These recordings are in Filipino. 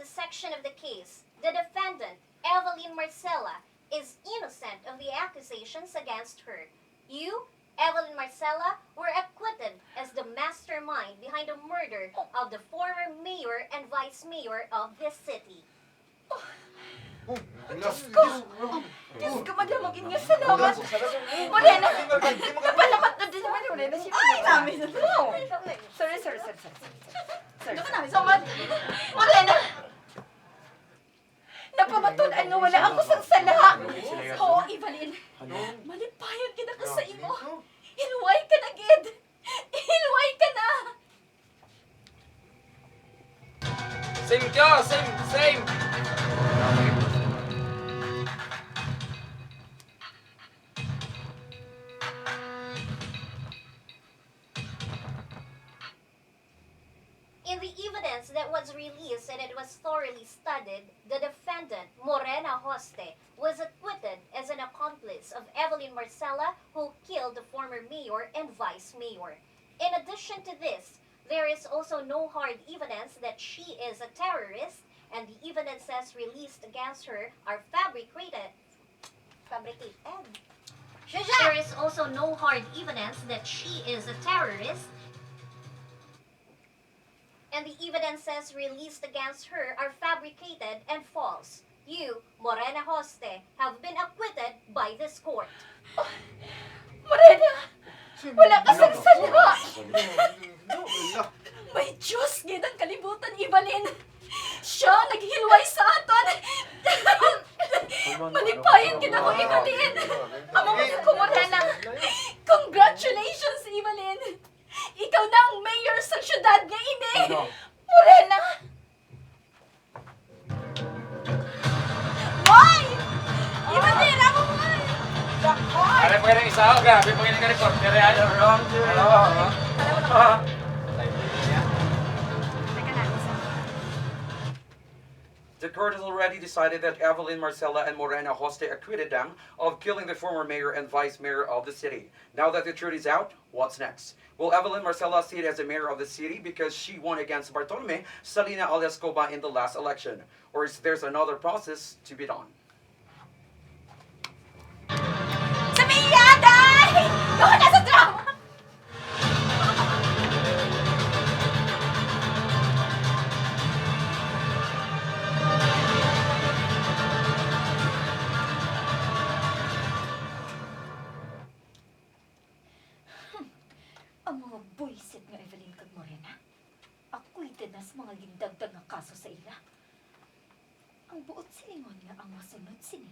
section of the case, the defendant, Evelyn Marcela, is innocent of the accusations against her. You, Evelyn Marcela, were acquitted as the mastermind behind the murder of the former mayor and vice mayor of this city. Diyos ko! Diyos ko, madamagin nga salamat! Morena! Napalamat na din naman, Morena. Ay, namin! Sorry. Morena! Napamatunan nga wala ako sa sala! Oo, Evelyn. Malipayan ka na ko sa imo. Hilway ka na, Gid! Hilway ka na! Same ka! Same! In the evidence that was released and it was thoroughly studied, the defendant, Morena Hoste, was acquitted as an accomplice of Evelyn Marcela, who killed the former mayor and vice mayor. In addition to this, there is also no hard evidence that she is a terrorist, and the evidences released against her are fabricated. There is also no hard evidence that she is a terrorist, and the evidences released against her are fabricated and false. You, Morena Hoste, have been acquitted by this court. Morena! Wala ka sa sala! May Diyos, Gid ang kalibutan, Evelyn! Siya naghilway sa aton! Malipayan kita ko, Evelyn! Amang ko, Morena! Congratulations, Evelyn! Ikaw na ang mayor sa syudad nga ini! Morena! Why? Evelyn, ako nga! Ano po yung isa ako? Grabe po yung nag-report. Pero ano? The court has already decided that Evelyn Marcela and Morena Hoste acquitted them of killing the former mayor and vice mayor of the city. Now that the truth is out, what's next? Will Evelyn Marcela sit as the mayor of the city because she won against Bartolome Salina alias Coba in the last election? Or is there another process to be done? Samiyaday! Doon na sa drama! Ang mga buisit nga Evelyn kag Morena, acquitted na sa mga gindagdag nga kaso sa ila. Ang buot silingon nga ang masunod sini.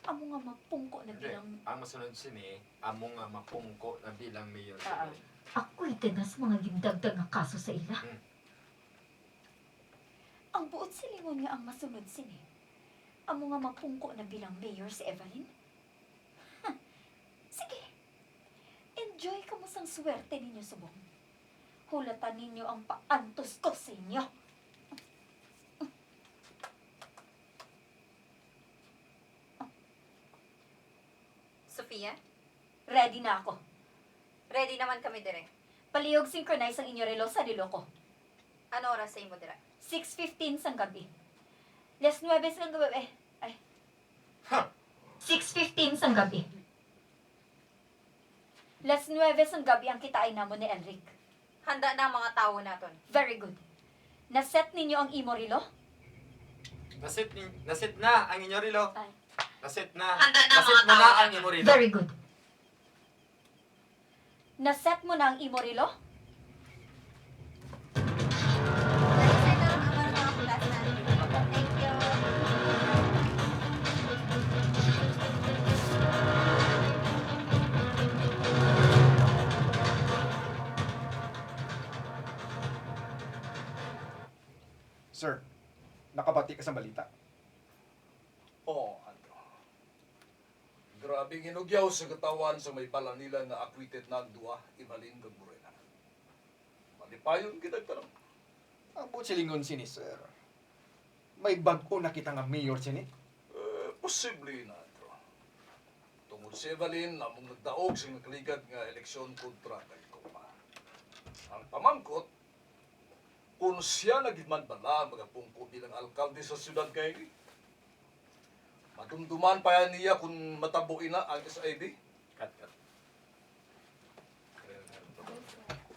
Amo nga mapungko na bilang... Ang masunod sini, amo nga mapungko na bilang mayor. Acquitted na sa mga gindagdag nga kaso sa ila. Ang buot silingon nga ang masunod sini. Amo nga mapungko na bilang mayor si Evelyn. Sige. Enjoy ka mo sang swerte ninyo subong. Hulatan ninyo ang paantos ko sa inyo. Sofia, Ready na ako. ready naman kami dire. Palihog synchronize ang inyo relo sa relo ko. Ano oras sa imo dira? 6:15 sang gabi. 9 sang gabi. Ay. 6:15 sang gabi. 9 sang gabi ang kitain namo ni Enric. Handa na ang mga tao naton. Very good. Naset ninyo ang imo relo? Nasit na ang inyo rilo. Ay. Nasit na. Handa na Nasit mga mo na tao. ang imo rilo. Very good. Naset mo na ang imo relo? Thank you. Sir, nakabati ka sa balita. Oo, Andro. Grabe ginugyaw sa katawan sa may bala nila nga acquitted na ang duwa, Evelyn kag Morena. Malipayon kinagtanong. Ang silingon sini, sir. May bag-o na kita nga mayor sini. Posible na, Andro. Tungod si Evelyn, namong nagdaog sa nakaligad nga eleksyon kontra kay Copa. Ang pamangkot, kung siya nagigman bala magapungko bilang alkalde sa syudad kay ini. Madumduman pa yan niya kung matabuin na ang SIB. Cut, cut.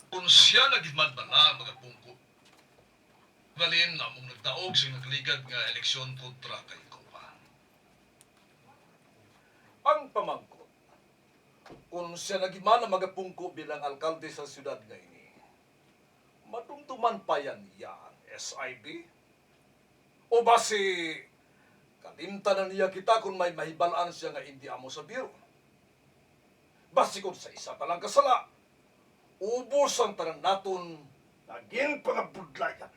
Kung siya nagigman bala magapungko, balin na mong nagdaog sa nagligad nga eleksyon kontra kay Kopa. Ang pamangkot, kung siya nagigman na magapungko bilang alkalde sa syudad nga ini, madumduman pa yan niya ang SIB? O ba si kalimtanan niya kita kung may mahibalaan siya nga hindi amo sa biro? Basi kung sa isa palang kasala, ubos ang tanan naton naging pangabudlayan.